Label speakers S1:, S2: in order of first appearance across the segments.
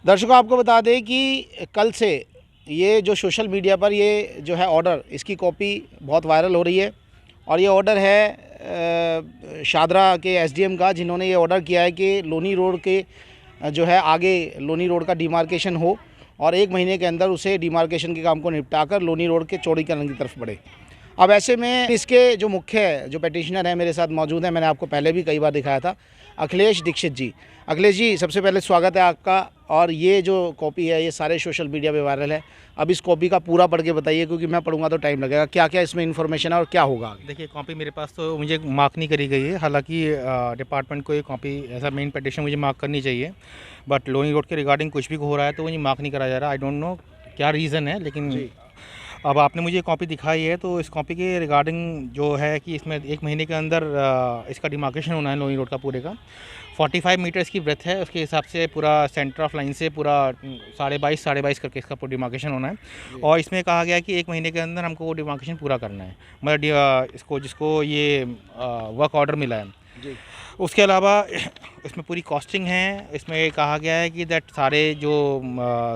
S1: दर्शकों आपको बता दें कि कल से ये जो सोशल मीडिया पर ये जो है ऑर्डर, इसकी कॉपी बहुत वायरल हो रही है और ये ऑर्डर है शादरा के एसडीएम का, जिन्होंने ये ऑर्डर किया है कि लोनी रोड के जो है आगे लोनी रोड का डिमार्केशन हो और 1 महीने के अंदर उसे डिमार्केशन के काम को निपटाकर लोनी रोड के चौड़ीकरण की तरफ बढ़े। अब ऐसे में इसके जो मुख्य जो पेटिशनर हैं मेरे साथ मौजूद हैं, मैंने आपको पहले भी कई बार दिखाया था, अखिलेश दीक्षित जी। अखिलेश जी, सबसे पहले स्वागत है आपका। और ये जो कॉपी है ये सारे सोशल मीडिया पे वायरल है। अब इस कॉपी का पूरा पढ़ के बताइए, क्योंकि मैं पढ़ूंगा तो टाइम लगेगा। क्या क्या इसमें इन्फॉर्मेशन है और क्या होगा आगे?
S2: देखिए, कॉपी मेरे पास तो मुझे मार्क नहीं करी गई है। हालांकि डिपार्टमेंट को ये कॉपी ऐसा मेन पेटिशन मुझे मार्क करनी चाहिए, बट लोनी रोड के रिगार्डिंग कुछ भी हो रहा है तो मुझे मार्क नहीं करा जा रहा। आई डोंट नो क्या रीज़न है, लेकिन अब आपने मुझे कॉपी दिखाई है तो इस कॉपी के रिगार्डिंग जो है कि इसमें 1 महीने के अंदर इसका डिमार्केशन होना है लोनी रोड का पूरे का। 45 मीटर इसकी ब्रेथ है, उसके हिसाब से पूरा सेंटर ऑफ लाइन से पूरा 22.5 करके इसका डिमार्केशन होना है। और इसमें कहा गया है कि 1 महीने के अंदर हमको वो डिमार्केशन पूरा करना है, मतलब इसको जिसको ये वर्क ऑर्डर मिला है। उसके अलावा इसमें पूरी कॉस्टिंग है। इसमें कहा गया है कि दैट सारे जो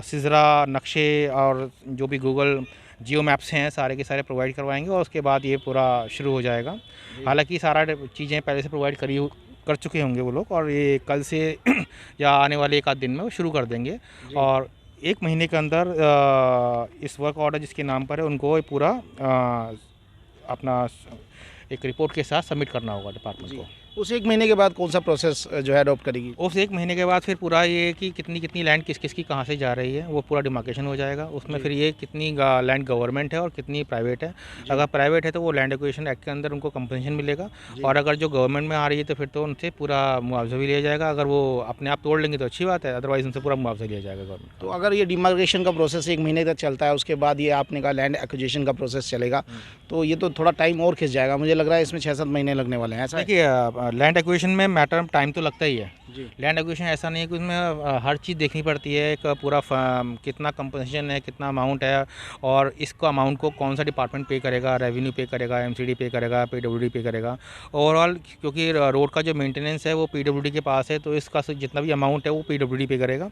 S2: सिजरा नक्शे और जो भी गूगल जियो मैप्स हैं सारे के सारे प्रोवाइड करवाएंगे और उसके बाद ये पूरा शुरू हो जाएगा। हालांकि सारा चीज़ें पहले से प्रोवाइड कर चुके होंगे वो लोग, और ये कल से या आने वाले 1 आध दिन में वो शुरू कर देंगे। और 1 महीने के अंदर इस वर्क ऑर्डर जिसके नाम पर है उनको पूरा अपना एक रिपोर्ट के साथ सबमिट करना होगा डिपार्टमेंट को।
S1: उस 1 महीने के बाद कौन सा प्रोसेस जो है अडॉप्ट करेगी?
S2: उस 1 महीने के बाद फिर पूरा ये कि कितनी लैंड किस किस की कहाँ से जा रही है वो पूरा डिमार्केशन हो जाएगा। उसमें फिर ये कितनी लैंड गवर्नमेंट है और कितनी प्राइवेट है। अगर प्राइवेट है तो वो लैंड एक्विजिशन एक्ट के अंदर उनको कंपनसेशन मिलेगा, और अगर जो गवर्नमेंट में आ रही है तो फिर तो उनसे पूरा मुआवजा भी लिया जाएगा। अगर वो अपने आप तोड़ लेंगे तो अच्छी बात है, अदरवाइज उनसे पूरा मुआवजा लिया जाएगा गवर्नमेंट।
S1: तो अगर ये डिमार्केशन का प्रोसेस 1 महीने तक चलता है, उसके बाद ये आपने कहा लैंड एक्विजिशन का प्रोसेस चलेगा, तो ये तो थोड़ा टाइम और खिंच जाएगा। मुझे लग रहा है इसमें 6-7 महीने लगने वाले हैं, ऐसा?
S2: देखिए, लैंड एक्विजिशन में मैटर टाइम तो लगता ही है। लैंड एक्विजिशन ऐसा नहीं है कि उसमें हर चीज़ देखनी पड़ती है। एक पूरा कितना कंपनसेशन है, कितना अमाउंट है, और इसको अमाउंट को कौन सा डिपार्टमेंट पे करेगा, रेवेन्यू पे करेगा, एमसीडी पे करेगा, पीडब्ल्यूडी पे करेगा। ओवरऑल क्योंकि रोड का जो मेंटेनेंस है वो पीडब्ल्यूडी के पास है, तो इसका जितना भी अमाउंट है वो पीडब्ल्यूडी पे करेगा।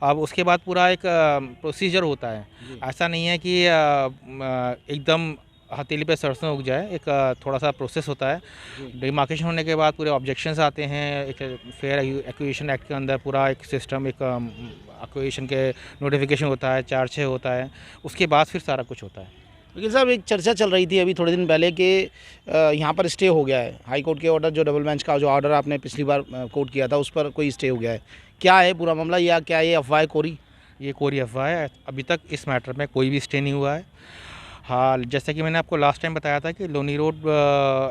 S2: अब उसके बाद पूरा एक प्रोसीजर होता है। ऐसा नहीं है कि एकदम हथेली पे सरसों उग जाए। एक थोड़ा सा प्रोसेस होता है। डिमार्केशन होने के बाद पूरे ऑब्जेक्शंस आते हैं। एक फेयर एक्विजिशन एक्ट के अंदर पूरा एक सिस्टम, एक एक्विजिशन के नोटिफिकेशन होता है, 4-6 होता है, उसके बाद फिर सारा कुछ होता है।
S1: लेकिन साहब, एक चर्चा चल रही थी अभी थोड़े दिन पहले कि यहाँ पर स्टे हो गया है। हाई कोर्ट के ऑर्डर, जो डबल बेंच का जो ऑर्डर आपने पिछली बार कोर्ट किया था, उस पर कोई स्टे हो गया है। क्या है पूरा मामला, या क्या ये अफवाह कोरी?
S2: ये कोरी अफवाह है। अभी तक इस मैटर में कोई भी स्टे नहीं हुआ है। हाँ, जैसा कि मैंने आपको लास्ट टाइम बताया था कि लोनी रोड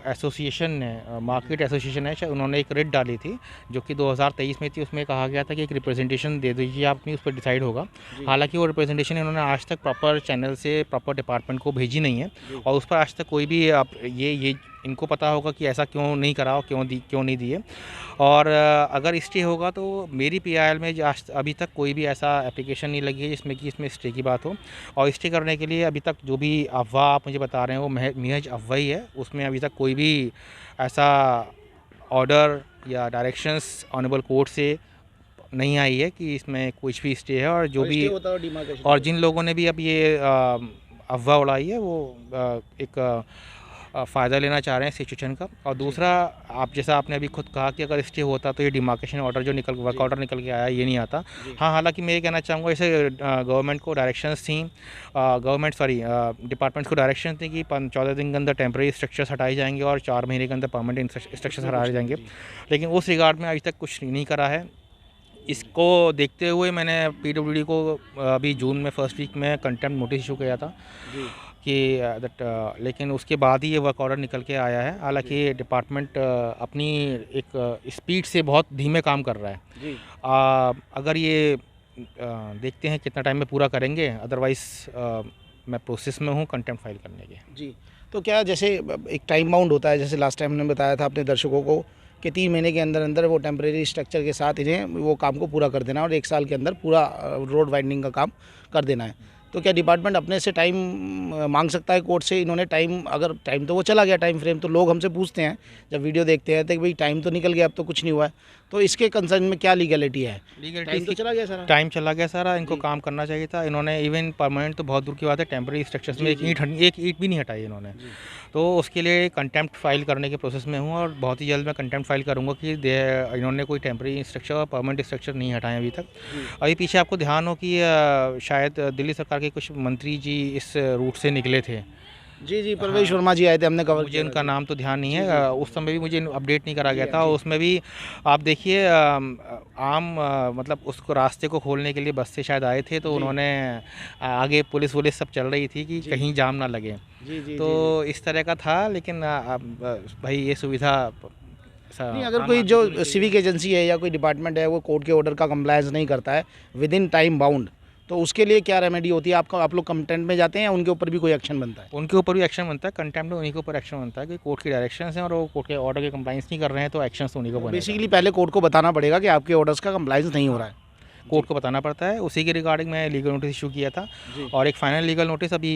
S2: एसोसिएशन ने, मार्केट एसोसिएशन है, उन्होंने एक रिट डाली थी जो कि 2023 में थी। उसमें कहा गया था कि एक रिप्रेजेंटेशन दे दीजिए आप, नहीं उस पर डिसाइड होगा। हालांकि वो रिप्रेजेंटेशन इन्होंने आज तक प्रॉपर चैनल से प्रॉपर डिपार्टमेंट को भेजी नहीं है, और उस पर आज तक कोई भी ये इनको पता होगा कि ऐसा क्यों नहीं करा और क्यों नहीं दिए। और अगर स्टे होगा तो मेरी पीआईएल में अभी तक कोई भी ऐसा एप्लीकेशन नहीं लगी है जिसमें कि इसमें स्टे की बात हो। और स्टे करने के लिए अभी तक जो भी अफवाह आप मुझे बता रहे हैं वो महज अफवाह ही है। उसमें अभी तक कोई भी ऐसा ऑर्डर या डायरेक्शंस ऑनरेबल कोर्ट से नहीं आई है कि इसमें कुछ भी स्टे है। और जो भी और जिन लोगों ने भी अब ये अफवाह उड़ाई है वो एक फ़ायदा लेना चाह रहे हैं सिचुएशन का। और दूसरा, आप जैसा आपने अभी खुद कहा कि अगर स्टे होता तो ये डिमार्केशन ऑर्डर जो वर्क ऑर्डर निकल के आया ये नहीं आता। हाँ, हालांकि मैं ये कहना चाहूँगा, इसे गवर्नमेंट को डायरेक्शंस थी, डिपार्टमेंट्स को डायरेक्शन थी कि 14 दिन के अंदर टेम्प्रेरी स्ट्रक्चर्स हटाए जाएंगे और 4 महीने के अंदर परमानेंट स्ट्रक्चर्स हटाए जाएंगे। लेकिन उस रिगार्ड में अभी तक कुछ नहीं करा है। इसको देखते हुए मैंने पीडब्ल्यूडी को अभी जून में फर्स्ट वीक में कंटेम्प्ट नोटिस इशू किया था कि लेकिन उसके बाद ही ये वर्क ऑर्डर निकल के आया है। हालांकि डिपार्टमेंट अपनी एक स्पीड से बहुत धीमे काम कर रहा है। अगर ये देखते हैं कितना टाइम में पूरा करेंगे, अदरवाइज़ मैं प्रोसेस में हूँ कंटेम्प्ट फाइल करने के।
S1: जी, तो क्या जैसे एक टाइम बाउंड होता है, जैसे लास्ट टाइम हमने बताया था अपने दर्शकों को कि 3 महीने के अंदर अंदर वो टेम्परेरी स्ट्रक्चर के साथ इन्हें वो काम को पूरा कर देना है और 1 साल के अंदर पूरा रोड वाइडनिंग का काम कर देना है। तो क्या डिपार्टमेंट अपने से टाइम मांग सकता है कोर्ट से? इन्होंने टाइम, अगर टाइम तो वो चला गया टाइम फ्रेम, तो लोग हमसे पूछते हैं जब वीडियो देखते हैं तो कि भाई टाइम तो निकल गया, अब तो कुछ नहीं हुआ है। तो इसके कंसर्न में क्या लीगलिटी है?
S2: लीगलिटी
S1: टाइम तो चला गया सारा।
S2: टाइम चला गया सारा, इनको काम करना चाहिए था। इन्होंने इवन परमानेंट तो बहुत दूर की बात है, टेम्पररी स्ट्रक्चर्स में एक ईंट भी नहीं हटाई इन्होंने। तो उसके लिए कंटेम्प्ट फाइल करने के प्रोसेस में हूँ और बहुत ही जल्द मैं कंटेम्प्ट फाइल करूँगा कि इन्होंने कोई टेम्पररी स्ट्रक्चर और परमानेंट स्ट्रक्चर नहीं हटाए अभी तक। अभी पीछे आपको ध्यान हो कि शायद दिल्ली सरकार के कुछ मंत्री जी इस रूट से निकले थे।
S1: जी, परवेश वर्मा जी आए थे, हमने कवर
S2: मुझे
S1: किया
S2: उनका
S1: था।
S2: नाम तो ध्यान नहीं है। उस समय भी मुझे अपडेट नहीं करा गया था। उसमें भी आप देखिए मतलब उसको रास्ते को खोलने के लिए बस से शायद आए थे, तो उन्होंने आगे पुलिस वुलिस सब चल रही थी कि कहीं जाम ना लगे। तो इस तरह का था, लेकिन भाई ये सुविधा
S1: नहीं, अगर कोई जो सिविक एजेंसी है या कोई डिपार्टमेंट है वो कोर्ट के ऑर्डर का कंप्लायंस नहीं करता है विद इन टाइम बाउंड, तो उसके लिए क्या रेमेडी होती है? आप लोग कंटेंट में जाते हैं या उनके ऊपर भी कोई एक्शन बनता है?
S2: उनके ऊपर भी एक्शन बनता है, कंटेम्प्ट में उन्हीं के ऊपर एक्शन बनता है कि कोर्ट की डायरेक्शंस हैं और वो कोर्ट के ऑर्डर के कंप्लाइंस नहीं कर रहे हैं, तो एक्शन तो उन्हीं को बनेगा।
S1: बेसिकली पहले कोर्ट को बताना पड़ेगा कि आपके ऑर्डर्स का कंप्लायंस नहीं हो रहा है।
S2: कोर्ट को बताना पड़ता है। उसी के रिगार्डिंग मैं लीगल नोटिस इशू किया था और एक फाइनल लीगल नोटिस अभी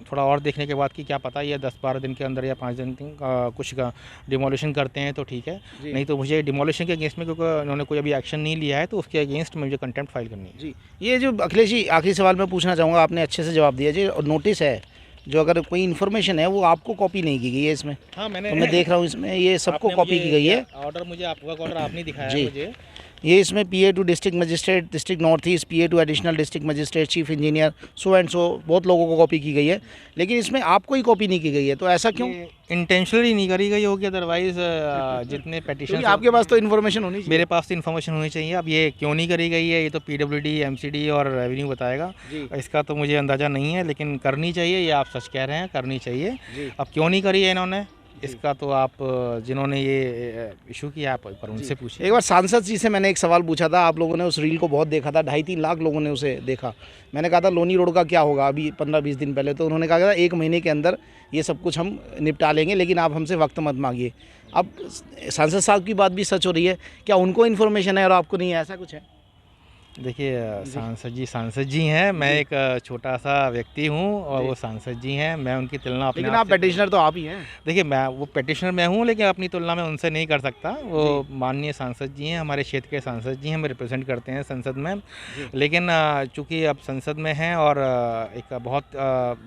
S2: थोड़ा और देखने के बाद कि क्या पता ये 10-12 दिन के अंदर या 5 दिन कुछ डिमोलिशन करते हैं तो ठीक है, नहीं तो मुझे डिमोलिशन के अगेंस्ट में, क्योंकि उन्होंने कोई अभी एक्शन नहीं लिया है, तो उसके अगेंस्ट में मुझे कंटेम्प्ट फाइल करनी है।
S1: जी, ये जो अखिलेश जी आखिरी सवाल मैं पूछना चाहूँगा, आपने अच्छे से जवाब दिया जी। और नोटिस है जो अगर कोई इन्फॉर्मेशन है वो आपको कॉपी नहीं की गई है इसमें?
S2: हाँ,
S1: तो मैं देख रहा हूँ इसमें ये सबको कॉपी की गई है।
S2: ऑर्डर मुझे आपका ऑर्डर आपने दिखाया
S1: जी।
S2: मुझे।
S1: ये इसमें PA to district magistrate district north east, PA to additional district magistrate, chief engineer, so and so, बहुत लोगों को कॉपी की गई है, लेकिन इसमें आपको ही कॉपी नहीं की गई है, तो ऐसा क्यों?
S2: इंटेंशनली नहीं करी गई होगी, अदरवाइज जितने पेटिशन
S1: आपके पास तो इन्फॉर्मेशन होनी चाहिए।
S2: मेरे पास तो इन्फॉर्मेशन होनी चाहिए। अब ये क्यों नहीं करी गई है ये तो PWD, MCD और रेवेन्यू बताएगा, इसका तो मुझे अंदाज़ा नहीं है, लेकिन करनी चाहिए। ये आप सच कह रहे हैं, करनी चाहिए। अब क्यों नहीं करी है इन्होंने, इसका तो आप जिन्होंने ये इशू किया आप पर उनसे पूछिए।
S1: एक बार सांसद जी से मैंने एक सवाल पूछा था, आप लोगों ने उस रील को बहुत देखा था, 2.5-3 लाख लोगों ने उसे देखा। मैंने कहा था लोनी रोड का क्या होगा अभी 15-20 दिन पहले, तो उन्होंने कहा था 1 महीने के अंदर ये सब कुछ हम निपटा लेंगे, लेकिन आप हमसे वक्त मत मांगिए। अब सांसद साहब की बात भी सच हो रही है, क्या उनको इन्फॉर्मेशन है और आपको नहीं है, ऐसा कुछ है?
S2: देखिए सांसद जी हैं, मैं एक छोटा सा व्यक्ति हूं और वो सांसद जी हैं। मैं उनकी तुलना अपने
S1: लेकिन आप पेटिशनर तो आप ही हैं।
S2: देखिए मैं वो पेटिशनर मैं हूं, लेकिन अपनी तुलना मैं उनसे नहीं कर सकता। वो माननीय सांसद जी हैं, हमारे क्षेत्र के सांसद जी हैं, हमें रिप्रेजेंट करते हैं संसद में। लेकिन चूँकि अब संसद में हैं और एक बहुत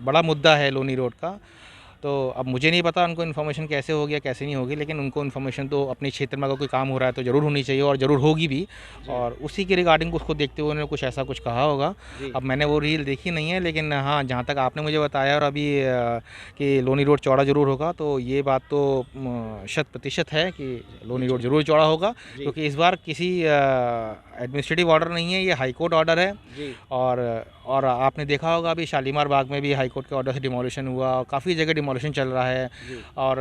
S2: बड़ा मुद्दा है लोनी रोड का, तो अब मुझे नहीं पता उनको इन्फॉर्मेशन कैसे हो गया कैसे नहीं होगी, लेकिन उनको इन्फॉर्मेशन तो अपने क्षेत्र में अगर कोई काम हो रहा है तो ज़रूर होनी चाहिए और ज़रूर होगी भी। और उसी के रिगार्डिंग उसको देखते हुए उन्होंने कुछ ऐसा कुछ कहा होगा। अब मैंने वो रील देखी नहीं है, लेकिन हाँ जहाँ तक आपने मुझे बताया और अभी कि लोनी रोड चौड़ा ज़रूर होगा, तो ये बात तो 100% है कि लोनी रोड ज़रूर चौड़ा होगा, क्योंकि इस बार किसी एडमिनिस्ट्रेटिव ऑर्डर नहीं है, ये हाई कोर्ट ऑर्डर है। और आपने देखा होगा अभी शालीमार बाग में भी हाई कोर्ट के ऑर्डर से डिमोलिशन हुआ और काफ़ी जगह डिमोलिशन चल रहा है। और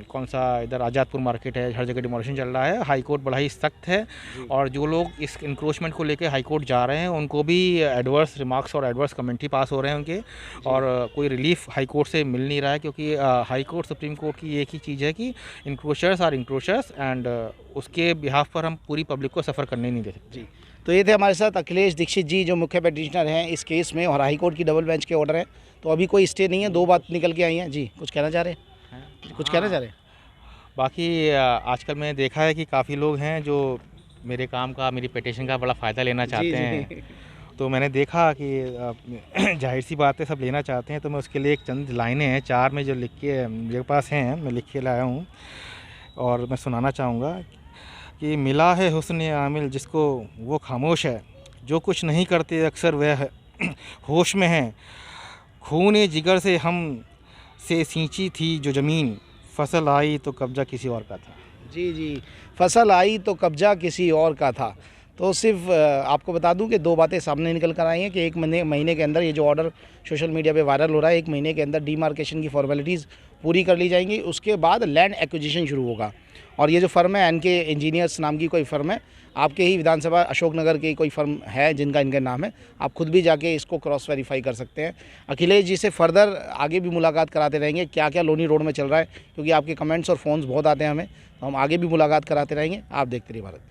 S2: कौन सा इधर आज़ादपुर मार्केट है, हर जगह डिमोलिशन चल रहा है। हाई कोर्ट बड़ा ही सख्त है और जो लोग इस इंक्रोचमेंट को लेकर हाई कोर्ट जा रहे हैं उनको भी एडवर्स रिमार्क्स और एडवर्स कमेंट्री पास हो रहे हैं उनके, और कोई रिलीफ हाई कोर्ट से मिल नहीं रहा है, क्योंकि हाई कोर्ट सुप्रीम कोर्ट की एक ही चीज़ है कि इंक्रोचर्स आर इंक्रोचर्स एंड उसके बिहाफ पर हम पूरी पब्लिक को सफ़र करने नहीं दे सकते।
S1: तो ये थे हमारे साथ अखिलेश दीक्षित जी, जो मुख्य पेटिशनर हैं इस केस में, और हाई कोर्ट की डबल बेंच के ऑर्डर है, तो अभी कोई स्टे नहीं है। 2 बात निकल के आई हैं जी, कुछ कहना चाह रहे हैं? कुछ कहना चाह रहे हैं?
S2: बाकी आजकल मैंने देखा है कि काफ़ी लोग हैं जो मेरे काम का, मेरी पिटीशन का बड़ा फ़ायदा लेना चाहते हैं। तो मैंने देखा कि जाहिर सी बात है सब लेना चाहते हैं, तो मैं उसके लिए एक चंद लाइनें हैं 4 में जो लिख के मेरे पास हैं, मैं लिख के लाया हूँ और मैं सुनाना चाहूँगा कि मिला है हुस्न आमिल जिसको वो खामोश है, जो कुछ नहीं करते अक्सर वह होश में है। खून जिगर से हम से सींची थी जो ज़मीन, फसल आई तो कब्जा किसी और का था।
S1: जी, फसल आई तो कब्जा किसी और का था। तो सिर्फ आपको बता दूं कि 2 बातें सामने निकल कर आई हैं कि 1 महीने के अंदर ये जो ऑर्डर सोशल मीडिया पे वायरल हो रहा है, 1 महीने के अंदर डीमार्केशन की फॉर्मेलिटीज़ पूरी कर ली जाएंगी। उसके बाद लैंड एक्विजिशन शुरू होगा और ये जो फर्म है NK इंजीनियर्स नाम की कोई फर्म है, आपके ही विधानसभा अशोकनगर की कोई फर्म है जिनका इनका नाम है, आप खुद भी जाके इसको क्रॉस वेरीफाई कर सकते हैं। अखिलेश जी से फर्दर आगे भी मुलाकात कराते रहेंगे, क्या क्या लोनी रोड में चल रहा है, क्योंकि आपके कमेंट्स और फ़ोन्स बहुत आते हैं हमें, तो हम आगे भी मुलाकात कराते रहेंगे। आप देखते रहिए भारत।